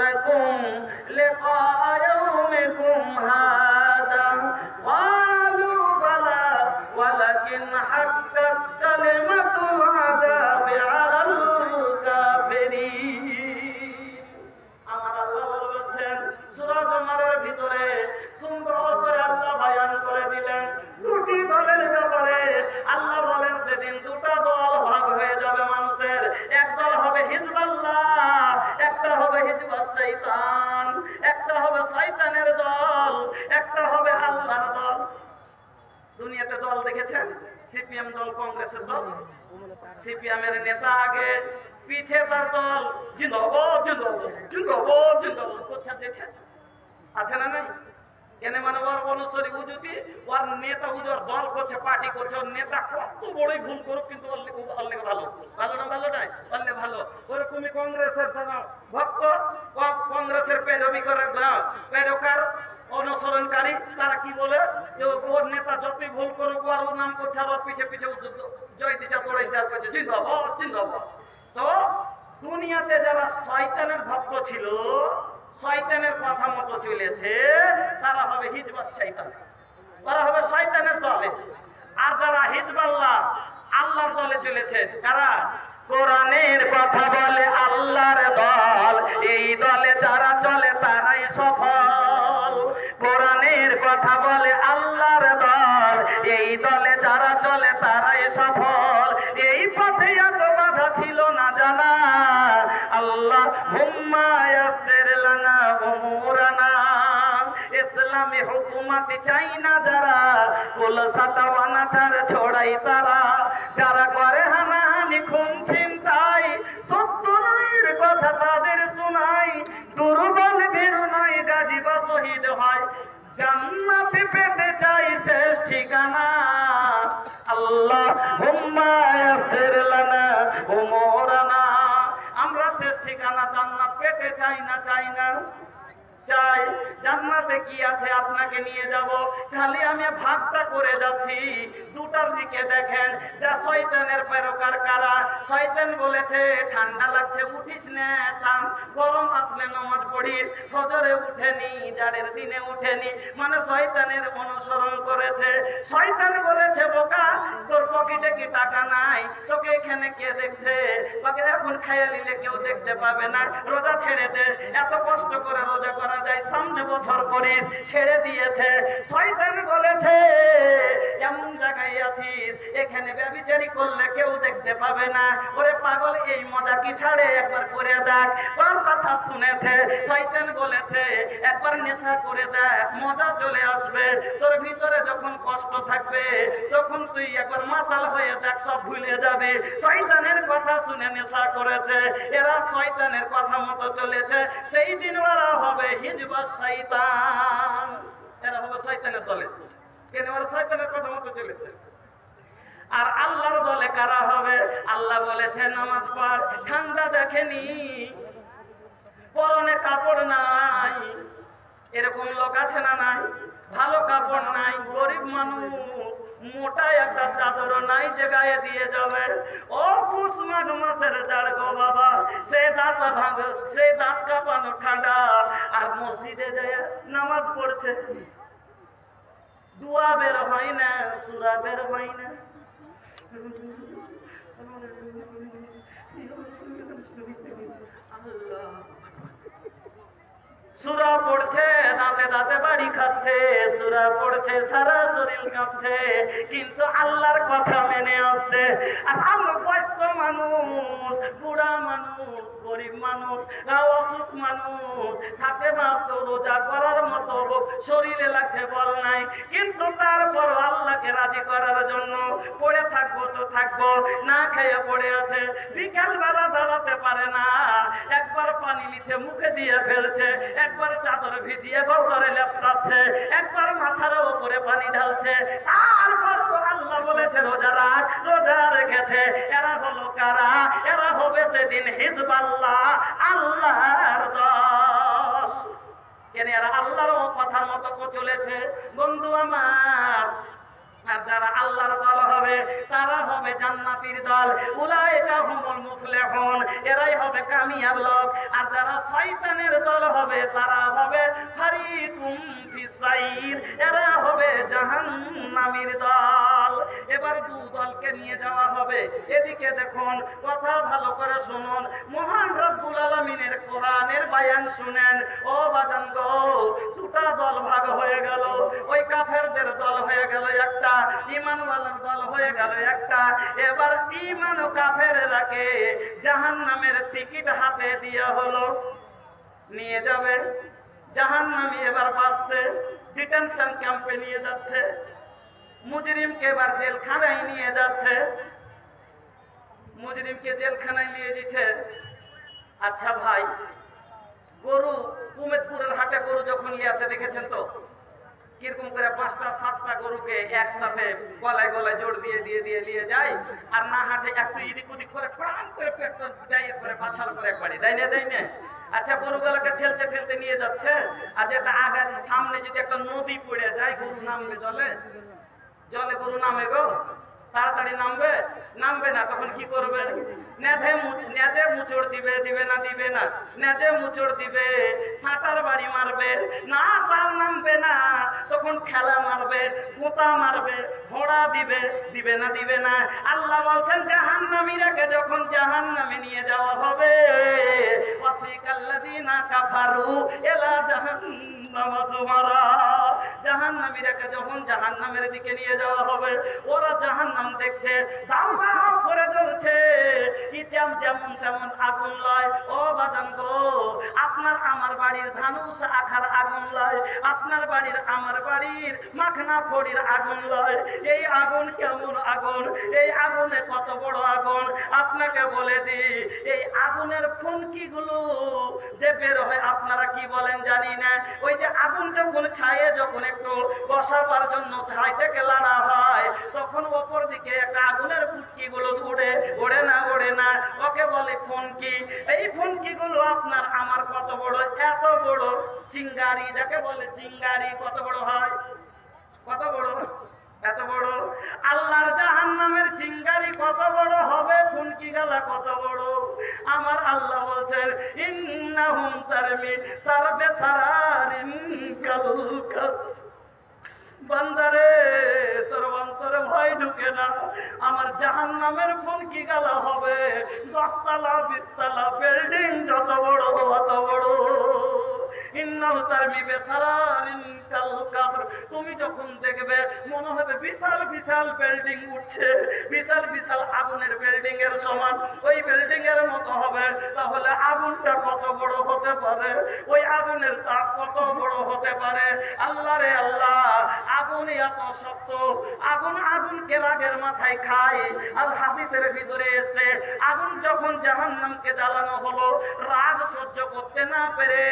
لكم لقاء يومكم هذا قالوا بلى ولكن حقت كلمة العذاب على الكافرين আমার আল্লাহ বলছেন সূরা জুমারের ভিতরে সুন্দর করে আল্লাহ বয়ান করে দিলেন দুটি দলের ব্যাপারে। আল্লাহ বলেন সেদিন দুটো দল ভাগ হয়ে যাবে মানুষের। এক দল হবে হিজবুল্লাহ, একটা হবে হিজবুশ শয়তান, একটা হবে শয়তানের দল, একটা হবে আল্লাহর দল। দুনিয়াতে দল দেখেছেন? সিপিএম দল, কংগ্রেসের দল। সিপিএম এর নেতা আগে, পিছে তার দল জিন্দাবাদ জিন্দাবাদ জিন্দাবাদ জিন্দাবাদ করছে, দেখছেন? আছে না নাই? কেন মানে ওর অনুসারী বুঝুতি ওর নেতা বুঝোর দল করছে, পার্টি করছে, ওর নেতা কত বড়ই ভুল করুক কিন্তু অল্লে ভালো, ভালো না ভালো নাই, অল্লে ভালো। ওরকমই কংগ্রেসের ভক্ত, কংগ্রেসের পেরোবি করে পেরোকার অনুসরণকারী, তারা কি বলে যে ওর নেতা যতই ভুল করুক ওর নাম করছে, আর ওর পিছে পিছে জয় দিচা তোড়াই চার করছে জিন্দাবাদ জিন্দাবাদ। তো দুনিয়াতে যারা শয়তানের ভক্ত ছিল, শয়তানের কথা মতো চলেছে, তারা হবে হিজবুশ শয়তান, তারা হবে শয়তানের দলে। আর যারা হিজবুল্লাহ, আল্লাহর দলে চলেছে, কারা? কোরআনের কথা বলে আল্লাহর দল, এই দলে যারা চলে তারাই সফল। কোরআনের কথা বলে আল্লাহর দল, এই দলে যারা চলে তারাই সফল। এই পথে এত বাধা ছিল না জানা, আল্লাহ হুম্মা ইয়াসসির লানা উমুরানা। ইসলামী হুকুমত চাই না যারা, কুল সাতাওয়ানা চার ছড়াই তারা। যারা করে হানাহানি খুন ছিনতাই, সত্য নয়ের কথা তাদের শোনাই। দুর্বল বীর নয় গাজী বা শহীদ হয়, জান্নাতে পেতে চাই শেষ ঠিকানা। আল্লাহ হুম্মা ইয়াসসির লানা উমুরানা। আমরা শেষ ঠিকানা জান্নাত পেতে চাই না, চাই না? চাই। জান্নাতে কি আছে আপনাকে নিয়ে যাব, খালি আমি ভাগটা করে যাচ্ছি। দুটার দিকে দেখেন, যা শয়তানের পেরোকার কারা। শয়তান বলেছে ঠান্ডা লাগছে উঠিস না, থাম, গরম আসলে নামাজ পড়িস। ফজরে উঠেনি, জাড়ের দিনে উঠেনি, মানে শয়তানের অনুসরণ করেছে। শয়তান বলেছে বোকা, তোর পকেটে কি টাকা নাই, তোকে এখানে কে দেখছে? তোকে এখন খাইয়ে নিলে কেউ দেখতে পাবে না, রোজা ছেড়ে দে। এত কষ্ট করে রোজা করা যায়, সামনে বছর করিস, ছেড়ে দিয়েছে। শয়তান বলেছে এমন জায়গায় আছিস, এখানে ব্যভিচারী করলে কেউ দেখতে পাবে না। ওরে পাগল, এই মজা কি ছাড়ে, একবার করে দেখ। ওর কথা শুনেছে। শয়তান বলেছে একবার নেশা করে দেখ, মজা চলে আসবে। তোর ভিতরে যখন কষ্ট থাকবে তখন তুই একবার মাতাল হয়ে দেখ, সব ভুলে যাবে। শয়তানের কথা শুনে নেশা করেছে। এরা শয়তানের কথা মতো চলেছে। সেই দিন ওরা হবে হিজবুশ শয়তান, এরা হবে শয়তানের দলে। কেন? ওরা শয়তানের কথা মতো চলেছে। আর আল্লাহর দলে কারা হবে? আল্লাহ বলেছে নামাজ পড়, ঠান্ডা দেখেনি, পরনে কাপড় নাই, এরকম লোক আছে না নাই? ভালো কাপড় নাই, গরিব মানুষ, মোটা একটা চাদর নাই যে গায়ে দিয়ে যাবে। ও পুষ মাঘ মাসের জাড় গো বাবা, সে দাঁত ভাঙ, সে দাঁত কাঁপানো ঠান্ডা। আর মসজিদে যায় নামাজ পড়ছে, দুয়া বের হয় না, সূরা বের হয় না। সূরা পড়ছে, দাঁতে দাঁতে বাড়ি খাচ্ছে, সূরা পড়ছে, সারা শরীর কাঁপছে, কিন্তু আল্লাহর কথা মেনে আসছে। আর আমরা বয়স্ক মানুষ, বুড়া মানুষ, গরিব মানুষ, অসুখ মানুষ, হাতে মাত্র রোজা করার মতো শরীরে লাগছে বল নাই, কিন্তু তারপর আল্লাহকে রাজি করার জন্য পড়ে থাকবো তো থাকবো, না খেয়ে পড়ে আছে। বিকাল বেলা দাঁড়াতে পারে না, একবার পানি নিচে মুখে দিয়ে ফেলছে, একবার চাদর ভিজিয়ে ঘরে লেপটাচ্ছে, একবার মাথার উপরে পানি ঢালছে। তারপর আল্লাহ বলেছে রোজা রাখ, রোজা রেখেছে। এরা হলো কারা? এরা হবে সেদিন হিজবুল্লাহ, আল্লাহর দল। কেন? এরা আল্লাহর কথার মতো চলেছে। বন্ধু আমার, আর যারা আল্লাহর দল হবে তারা হবে জান্নাতীর দল। উলাইকা হুমুল মুফলিহুন, এরাই হবে কামিয়াব লোক। আর যারা শয়তানের দল হিজবিসাইর, এরা হবে জাহান্নামীর দল। এবার দু দলকে নিয়ে যাওয়া হবে। এদিকে দেখুন, কথা ভালো করে শুনুন, মহান রব্বুল আলামিনের কোরআনের বায়ান শুনেন। ও বাজান গো, দুটা দল ভাগ হয়ে গেল। ওই কাফেরদের দল হয়ে গেল একটা, ঈমানওয়ালার দল হয়ে গেল একটা। এবার ঈমান ও কাফেররাকে জাহান্নামের টিকিট হাতে দেওয়া হলো, নিয়ে যাবে জাহান্নামী। এবার বাসছে, ডিটেনশন ক্যাম্পে নিয়ে যাচ্ছে, মুজরিমকে এবার জেলখানায় নিয়ে যাচ্ছে, মুজরিমকে জেলখানায় নিয়ে দিচ্ছে। আচ্ছা ভাই, গরু কুমেদপুরের হাটে গরু যখন নিয়ে আসে দেখেছেন তো, কিরকম করে 5টা 7টা গরুকে একসাথে গলায় গলায় জোর দিয়ে দিয়ে দিয়ে নিয়ে যায়, আর না হাটে একটু এদিক ওদিক করে প্রাণ করে পেটটা যাই করে পাছাল করে একবারই দেয় না। আচ্ছা, গরুগুলোকে ঠেলতে ঠেলতে নিয়ে যাচ্ছে, আর যেটা আগে সামনে যদি একটা নদী পড়ে যায়, গরু নামবে জলে, জলে গরু নামে গো, তাড়াতাড়ি নামবে না। তখন কি করবে? নেজে মুচড় দিবে না নেজে মুচড় দিবে, সাঁতার বাড়ি মারবে, না তার নামবে না। তখন ঠেলা মারবে, গোতা মারবে, ঘোড়া দিবে না। আল্লাহ বলছেন জাহান্নামীরাকে যখন জাহান্নামে নিয়ে যাওয়া হবে, ওয়াসিকাল্লাযীনা কাফারু ইলা জাহান্নামা যুমারা, জাহান্নামীরাকে যখন জাহান্নামের দিকে নিয়ে যাওয়া হবে, ওরা জাহান্নাম দেখছে দাও দাও করে জ্বলছে, যেমন তেমন আগুন লয়। ও বাজান গো, আপনার আমার বাড়ির ধানুষ আখার আগুন লয়, আপনার বাড়ির আমার বাড়ির মাখনা ফড়ির আগুন লয়। এই আগুন কেমন আগুন, এই আগুনে কত বড় আগুন আপনাকে বলে দি। এই আগুনের ফুনকি গুলো যে বের হয়, আপনারা কি বলেন জানি না। ওই যে আগুন যখন ছায়ে, যখন একটু বসাবার জন্য ছাই থেকে লাড়া হয়, তখন ওপর দিকে একটা আগুনের ফুটকি গুলো ওড়ে না, ওকে বলে ফুনকি। এই ফুনকি গুলো আপনার আমার কত বড়, এত বড় চিঙ্গারি, যাকে বলে চিঙ্গারি, কত বড় হয়, কত বড়, এত বড়। আল্লাহর জাহান্নামের চিঙ্গারি কত বড় হবে, ফুনকি গালা কত বড়। আমার আল্লাহ বলছেন ইন্নাহুম তারমি সারাবে সারারিন কালকাস। বান্দারে, তোর অন্তরে ভয় ঢুকে না? আমার জাহান্নামের ফুনকি গালা হবে 10 তলা 20 তলা বিল্ডিং, যত বড় অত বড়। ইন্নাহু তারমি বিসারারিন কালকাস। তুমি যখন দেখবে মনে হবে বিশাল বিশাল বিল্ডিং উঠছে, বিশাল বিশাল আগুনের বিল্ডিং এর সমান, ওই বিল্ডিং এর মতো হবে। তাহলে আগুনটা কত বড় হতে পারে, ওই আগুনের তাপ কত বড় হতে পারে। আল্লাহ রে আল্লাহ, আগুন এত শক্ত, আগুনকে রাগের মাথায় খায়। আর হাদিসের ভিতরে এসে আগুন যখন জাহান্নামকে জ্বালানো হলো, রাগ সহ্য করতে না পেরে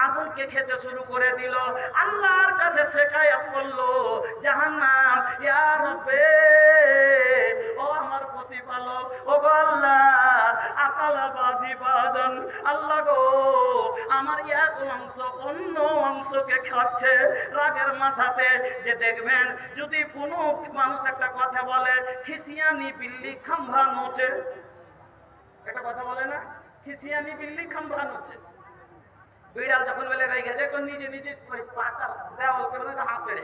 আগুনকে খেতে শুরু করে দিল। আল্লাহর কাছে শেকায়াত করলো জাহান্নাম, ইয়া রব্বে, ও আমার প্রতিপালক, ও গো আল্লাহ, আকালা বাদি বাজান, আল্লাহ গো, আমার এক অংশ অন্য অংশকে খাচ্ছে রাগের মাথাতে। যে দেখবেন যদি কোনো মানুষ একটা কথা বলে, খিসিয়ানি বিল্লি খাম্ভা নোচে, একটা কথা বলে না, খিসিয়ানি বিল্লি খাম্ভা নোচে। বিড়াল যখন বলে রেগে যায়, নিজে নিজে পাতা দেওয়াল করে হাত ছেড়ে।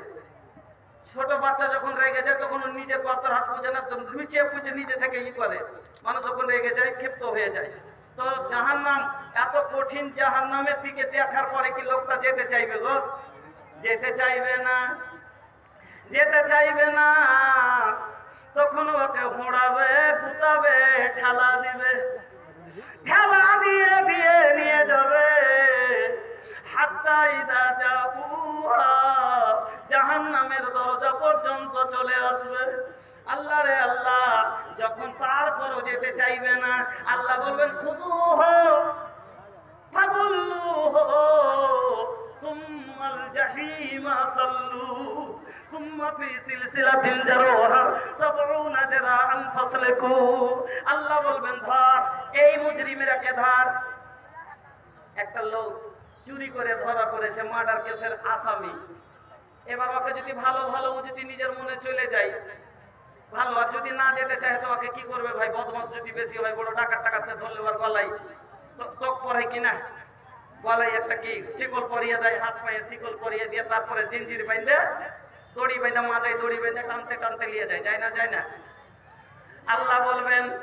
ছোট বাচ্চা যখন রেগে যায়, তখন নিজের পাতার হাত পুজে না, লুচিয়ে পুজে নিজে থেকে করে। মানুষ যখন রেগে যায়, ক্ষিপ্ত হয়ে যায়। তো জাহান্নাম এত কঠিন, জাহান্নামের দিকে দেখার পরে কি লোকটা যেতে চাইবে? লোক যেতে চাইবে না। তখন ওকে হোঁড়াবে, গুতাবে, ঠেলা দিয়ে নিয়ে যাবে। জাহান্নামের দরজা পর্যন্ত চলে আসবে। আল্লাহ রে আল্লাহ, যখন তারপরও যেতে চাইবে না, আল্লাহ বলবেন খুযুহু ফাগুল্লুহু সুম্মাল জাহিমা সাল্লু সুম্মা ফি সিলসিলাতিন যারুহা ৭০ যিরাআন ফাসলিকু। আল্লাহ বলবেন ধর, এই মুজরিমেরাকে ধর। একটা লোক চুরি করে ধরা পড়েছে, মার্ডার কেসের আসামি। এবার ওকে যদি ভালো ও যদি নিজের মনে চলে যায় ভালো, আর যদি না যেতে চায় তো ওকে কি করবে ভাই? বদমাশ যদি বেশি হয়, বড় ডাকাত ধরলে ওর গলায় তো পড়ে কিনা গলায় একটা কি শিকল পরিয়ে দেয়, হাত পায়ে শিকল পরিয়ে দিয়ে তারপরে জিঞ্জির বেঁধে দড়ি বেঁধে মাথায় দড়ি বেঁধে টানতে টানতে নিয়ে যায়, যায় না? আল্লাহ বলবেন